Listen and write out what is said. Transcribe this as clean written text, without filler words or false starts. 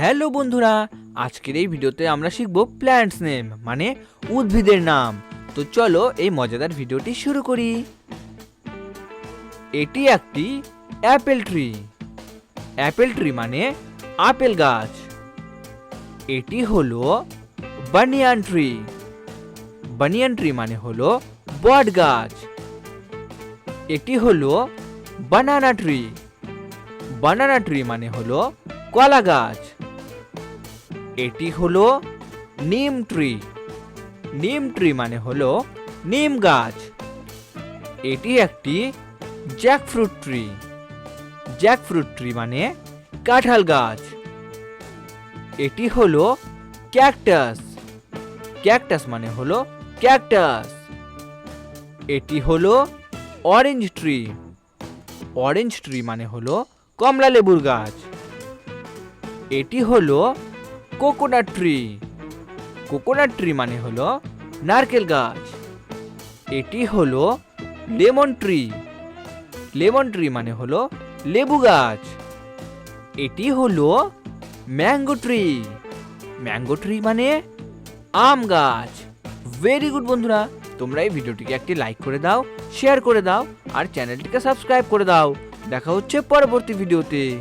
Hello বন্ধুরা, আজকের এই ভিডিওতে আমরা শিখব প্ল্যান্টস নেম মানে উদ্ভিদের নাম। তো চলো এই মজাদার ভিডিওটি শুরু করি। এটি একটি অ্যাপেল ট্রি। অ্যাপেল ট্রি মানে আপেল গাছ। এটি হলো বানিয়ান ট্রি। বানিয়ান ট্রি মানে হলো বট গাছ। এটি হলো বানানা ট্রি। বানানা ট্রি মানে হলো কলা গাছ। এটি হলো নিম ট্রি। নিম ট্রি মানে হলো নিম গাছ। এটি একটি জ্যাকফ্রুট ট্রি। জ্যাকফ্রুট ট্রি মানে কাঁঠাল গাছ। এটি হলো ক্যাকটাস। ক্যাকটাস মানে হলো ক্যাকটাস। এটি হলো অরেঞ্জ ট্রি। অরেঞ্জ ট্রি মানে হলো কমলা লেবুর গাছ। এটি হলো কোকোনাট ট্রি। কোকোনাট ট্রি মানে হলো নারকেল গাছ। এটি হলো লেমন ট্রি। লেমন ট্রি মানে হলো লেবু গাছ। এটি হলো ম্যাঙ্গো ট্রি। ম্যাঙ্গো ট্রি মানে আম গাছ। ভেরি গুড বন্ধুরা, তোমরা এই ভিডিওটিকে একটি লাইক করে দাও, শেয়ার করে দাও আর চ্যানেলটিকে সাবস্ক্রাইব করে দাও। দেখা হচ্ছে পরবর্তী ভিডিওতে।